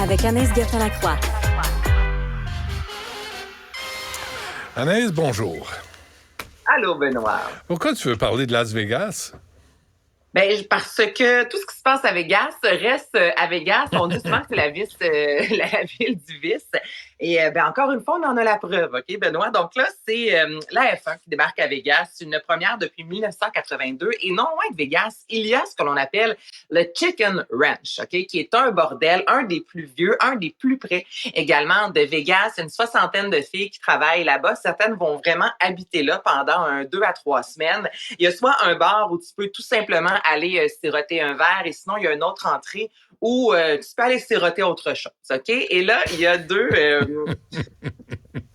avec Anaïs Gertin-Lacroix. Anaïs, bonjour. Allô, Benoît. Pourquoi tu veux parler de Las Vegas? Ben, parce que tout ce qui se passe à Vegas reste à Vegas. On dit souvent que c'est la ville du vice. Et encore une fois, on en a la preuve, OK, Benoît? Donc là, c'est la F1 qui débarque à Vegas. C'est une première depuis 1982. Et non loin de Vegas, il y a ce que l'on appelle le Chicken Ranch, OK, qui est un bordel, un des plus vieux, un des plus près également de Vegas. Une soixantaine de filles qui travaillent là-bas. Certaines vont vraiment habiter là pendant 2 à 3 semaines. Il y a soit un bar où tu peux tout simplement aller siroter un verre et sinon, il y a une autre entrée où tu peux aller siroter autre chose, OK? Et là, il y a deux...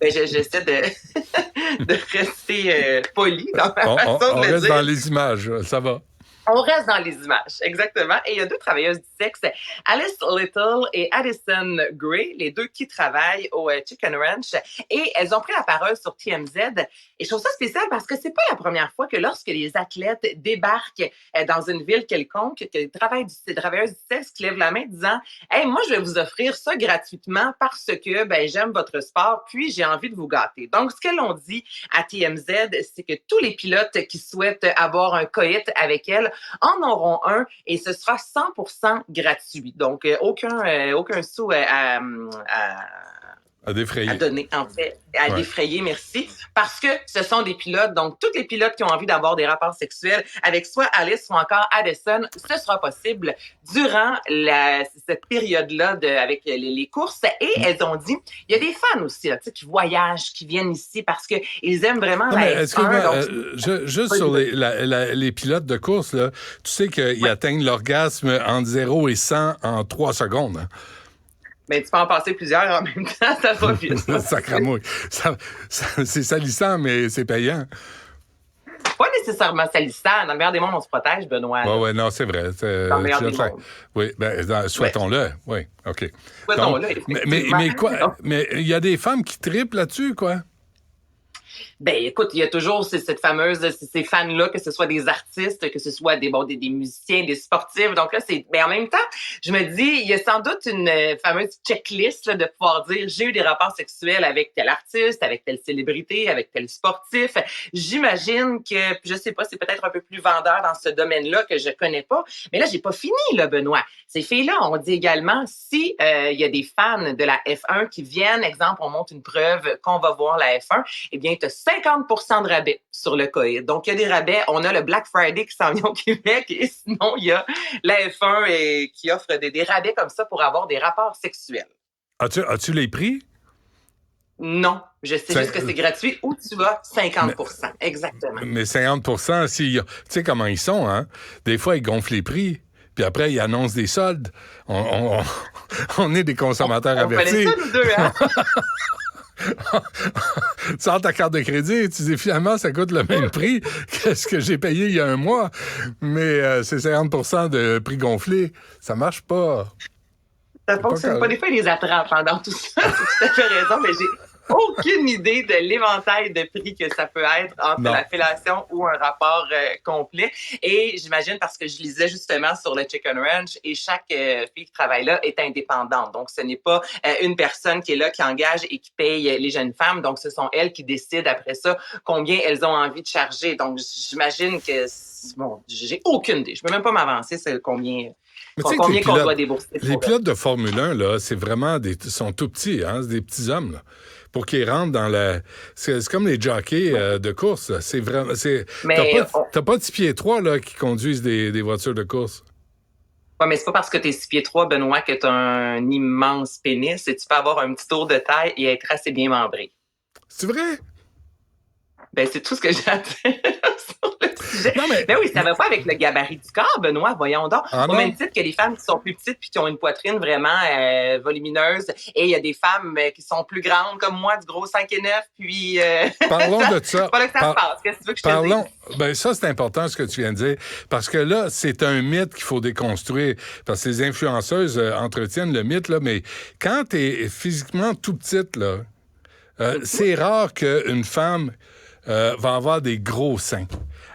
j'essaie de rester poli dans ma façon de le dire. On reste dans les images, ça va. On reste dans les images, exactement. Et il y a 2 travailleuses du sexe, Alice Little et Addison Gray, les 2 qui travaillent au Chicken Ranch. Et elles ont pris la parole sur TMZ. Et je trouve ça spécial parce que c'est pas la première fois que lorsque les athlètes débarquent dans une ville quelconque, que les travailleuses du sexe qui lèvent la main disant « Hey, moi, je vais vous offrir ça gratuitement parce que j'aime votre sport, puis j'ai envie de vous gâter. » Donc, ce qu'elles ont dit à TMZ, c'est que tous les pilotes qui souhaitent avoir un coït avec elles en auront un et ce sera 100% gratuit. Donc, aucun sou à défrayer. À donner, en fait, à défrayer, merci. Parce que ce sont des pilotes, donc tous les pilotes qui ont envie d'avoir des rapports sexuels avec soit Alice ou encore Addison, ce sera possible durant cette période-là avec les courses. Et elles ont dit, il y a des fans aussi là, qui voyagent, qui viennent ici parce qu'ils aiment vraiment la F1. Juste sur les pilotes de course, là, tu sais qu'ils atteignent l'orgasme entre 0 et 100 en 3 secondes. Hein? Mais tu peux en passer plusieurs en même temps, ça va vite. Sacramouille. C'est salissant, mais c'est payant. Pas nécessairement salissant. Dans le meilleur des mondes, on se protège, Benoît. Oui, non, c'est vrai. Dans le meilleur des mondes. Oui, souhaitons-le. Oui, OK. Souhaitons-le, mais quoi? Mais il y a des femmes qui triplent là-dessus, quoi? Écoute, il y a toujours ces fans-là, que ce soit des artistes, que ce soit des musiciens, des sportifs. Donc là, en même temps, je me dis, il y a sans doute une fameuse checklist là, de pouvoir dire, j'ai eu des rapports sexuels avec tel artiste, avec telle célébrité, avec tel sportif. J'imagine que, je sais pas, c'est peut-être un peu plus vendeur dans ce domaine-là que je connais pas. Mais là, j'ai pas fini, là, Benoît. Ces filles-là, on dit également, si il y a des fans de la F1 qui viennent, exemple, on monte une preuve qu'on va voir la F1, eh bien, tu as 50% de rabais sur le coït. Donc, il y a des rabais. On a le Black Friday qui s'en vient au Québec et sinon, il y a la F1 qui offre des rabais comme ça pour avoir des rapports sexuels. As-tu les prix? Non. Je sais juste que c'est gratuit ou tu vas 50%. Exactement. Mais 50%, tu sais comment ils sont, hein? Des fois, ils gonflent les prix. Puis après, ils annoncent des soldes. On est des consommateurs avertis. On connaît ça, nous deux, hein? Tu sors ta carte de crédit, tu dis finalement, ça coûte le même prix que ce que j'ai payé il y a un mois, mais c'est 50% de prix gonflé. Ça marche pas. Ça fonctionne pas. Des fois, ils les attrapent pendant tout ça. Tu as tout à fait raison, mais j'ai aucune idée de l'éventail de prix que ça peut être entre la fellation ou un rapport complet. Et j'imagine parce que je lisais justement sur le Chicken Ranch et chaque fille qui travaille là est indépendante. Donc, ce n'est pas une personne qui est là, qui engage et qui paye les jeunes femmes. Donc, ce sont elles qui décident après ça combien elles ont envie de charger. Donc, j'imagine que, j'ai aucune idée. Je peux même pas m'avancer sur combien qu'on doit débourser. Les pilotes de Formule 1, là, c'est vraiment sont tout petits, hein? C'est des petits hommes, là. Pour qu'ils rentrent dans c'est comme les jockeys de course. Là. C'est vraiment... T'as pas de 6 pieds 3 là, qui conduisent des voitures de course. Oui, mais c'est pas parce que t'es 6 pieds 3, Benoît, que t'as un immense pénis et tu peux avoir un petit tour de taille et être assez bien membré. C'est vrai? C'est tout ce que j'ai à dire sur le sujet. Non, mais oui, ça va pas avec le gabarit du corps, Benoît, voyons donc. Au même titre que les femmes qui sont plus petites puis qui ont une poitrine vraiment volumineuse. Et il y a des femmes qui sont plus grandes comme moi, du gros 5 et 9, puis... Parlons de ça. Pas là que ça se passe. Qu'est-ce que tu veux que je te dise? Ça, c'est important ce que tu viens de dire. Parce que là, c'est un mythe qu'il faut déconstruire. Parce que les influenceuses entretiennent le mythe, là. Mais quand t'es physiquement tout petite, là, c'est rare qu'une femme... va avoir des gros seins,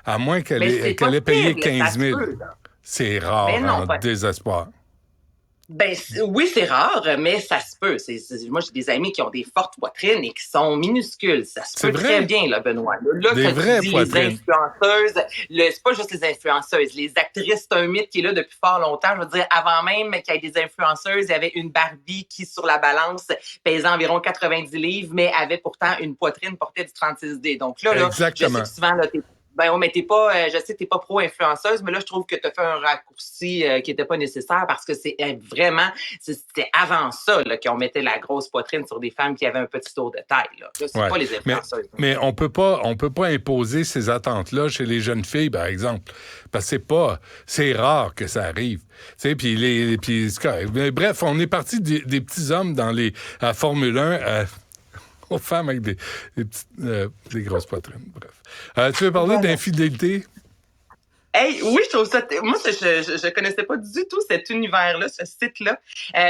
à moins qu'elle ait payé 15 000. C'est rare, en désespoir. Ben oui, c'est rare, mais ça se peut. Moi, j'ai des amis qui ont des fortes poitrines et qui sont minuscules. Ça se C'est peut très vrai? bien, là, Benoît. Là, Des quand tu vraies dis les poitrines. influenceuses, c'est pas juste les influenceuses. Les actrices, c'est un mythe qui est là depuis fort longtemps. Je veux dire, avant même qu'il y ait des influenceuses, il y avait une Barbie qui, sur la balance, pesait environ 90 livres, mais avait pourtant une poitrine portée du 36D. Donc là, je sais Exactement. que souvent, là, ben, mais t'es pas, je sais que t'es pas pro-influenceuse, mais là, je trouve que tu as fait un raccourci qui était pas nécessaire parce que c'est vraiment, c'était avant ça, là, qu'on mettait la grosse poitrine sur des femmes qui avaient un petit tour de taille, là. Là, c'est Ouais. pas les influenceuses. Mais on peut pas imposer ces attentes-là chez les jeunes filles, par exemple. Parce que c'est rare que ça arrive. Tu sais, puis c'est correct. Mais bref, on est parti des petits hommes dans la Formule 1, aux femmes avec des grosses poitrines. Bref. Tu veux parler d'infidélité? Hey, oui, je trouve ça. Moi, je connaissais pas du tout cet univers-là, ce site-là.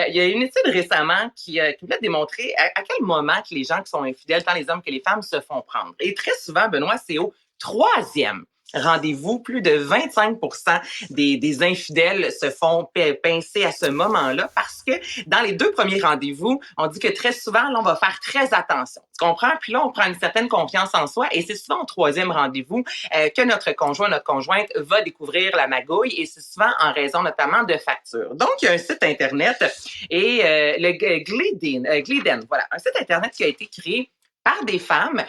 Il y a une étude récemment qui voulait démontrer à quel moment que les gens qui sont infidèles, tant les hommes que les femmes, se font prendre. Et très souvent, Benoît, c'est au troisième rendez-vous. Plus de 25% des infidèles se font pincer à ce moment-là parce que dans les 2 premiers rendez-vous, on dit que très souvent, là, on va faire très attention. Tu comprends? Puis là, on prend une certaine confiance en soi et c'est souvent au 3e rendez-vous que notre conjoint, notre conjointe va découvrir la magouille et c'est souvent en raison notamment de factures. Donc, il y a un site Internet et le Gliden, voilà, un site Internet qui a été créé par des femmes,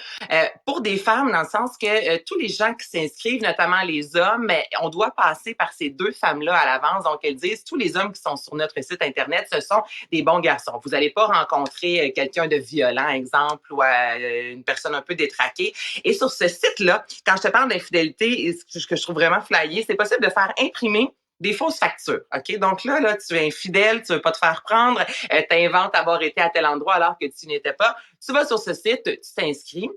pour des femmes dans le sens que tous les gens qui s'inscrivent, notamment les hommes, on doit passer par ces 2 femmes-là à l'avance. Donc, elles disent, tous les hommes qui sont sur notre site Internet, ce sont des bons garçons. Vous n'allez pas rencontrer quelqu'un de violent, exemple, ou une personne un peu détraquée. Et sur ce site-là, quand je te parle d'infidélité, ce que je trouve vraiment flyé, c'est possible de faire imprimer des fausses factures, OK? Donc là, tu es infidèle, tu veux pas te faire prendre, t'inventes avoir été à tel endroit alors que tu n'y étais pas. Tu vas sur ce site, tu t'inscris.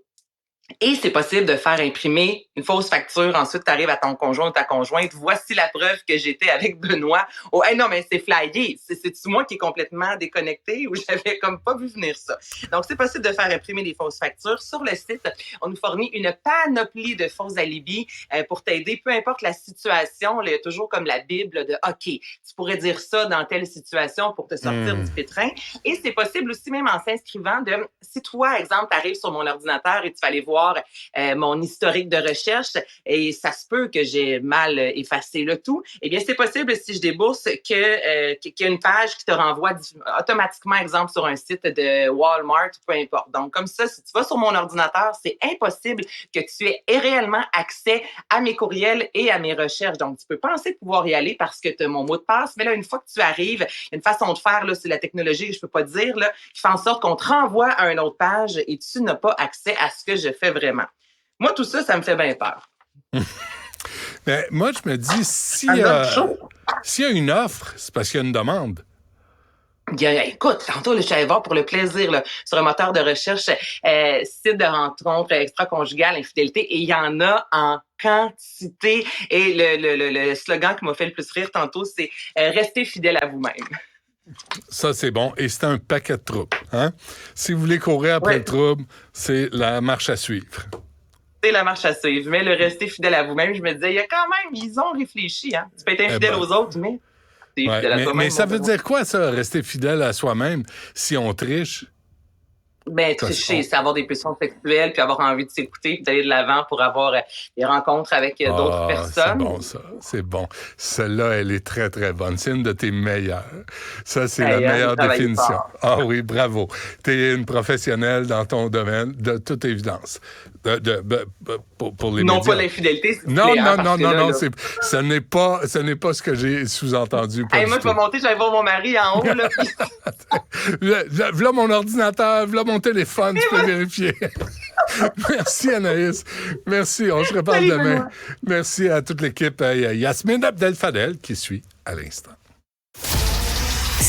Et c'est possible de faire imprimer une fausse facture. Ensuite, tu arrives à ton conjoint ou ta conjointe. Voici la preuve que j'étais avec Benoît. Oh, hey, non, mais c'est flyé. C'est-tu moi qui est complètement déconnecté ou j'avais comme pas vu venir ça? Donc, c'est possible de faire imprimer des fausses factures. Sur le site, on nous fournit une panoplie de faux alibis pour t'aider. Peu importe la situation, il y a toujours comme la Bible de OK, tu pourrais dire ça dans telle situation pour te sortir du pétrin. Et c'est possible aussi, même en s'inscrivant, si toi, exemple, tu arrives sur mon ordinateur et tu vas aller voir mon historique de recherche et ça se peut que j'ai mal effacé le tout, eh bien, c'est possible si je débourse qu'il y a une page qui te renvoie automatiquement, exemple, sur un site de Walmart, peu importe. Donc, comme ça, si tu vas sur mon ordinateur, c'est impossible que tu aies réellement accès à mes courriels et à mes recherches. Donc, tu peux penser pouvoir y aller parce que tu as mon mot de passe, mais là, une fois que tu arrives, il y a une façon de faire, là, c'est la technologie, je peux pas te dire, là, qui fait en sorte qu'on te renvoie à une autre page et tu n'as pas accès à ce que je fais vraiment. Moi, tout ça, ça me fait bien peur. Mais moi, je me dis, s'il y a une offre, c'est parce qu'il y a une demande. Écoute, tantôt, là, je suis allée voir pour le plaisir là, sur un moteur de recherche site de rencontre extra-conjugale, infidélité, et il y en a en quantité. Et le slogan qui m'a fait le plus rire tantôt, c'est « Restez fidèle à vous-même ». Ça, c'est bon. Et c'est un paquet de troubles. Hein? Si vous voulez courir après le trouble, c'est la marche à suivre. C'est la marche à suivre. Mais le rester fidèle à vous-même, je me disais, il y a quand même, ils ont réfléchi. Hein? Tu peux être infidèle aux autres, mais t'es fidèle à toi-même. Mais ça veut dire quoi, ça, rester fidèle à soi-même, si on triche? Ben, tricher, c'est avoir des pulsions sexuelles, puis avoir envie de s'écouter, puis d'aller de l'avant pour avoir des rencontres avec d'autres personnes. C'est bon, ça. C'est bon. Celle-là, elle est très, très bonne. C'est une de tes meilleures. Ça, c'est la meilleure définition. Fort. Ah oui, bravo. Tu es une professionnelle dans ton domaine, de toute évidence. Pour les non, médias. pas l'infidélité. Non, ce n'est pas ce que j'ai sous-entendu. Moi, je vais monter, j'allais voir mon mari en haut. Là, Voilà mon ordinateur, voilà mon téléphone, tu peux vérifier. Merci Anaïs. Merci, on se reparle demain. Merci à toute l'équipe. Yasmine Abdel-Fadel qui suit à l'instant.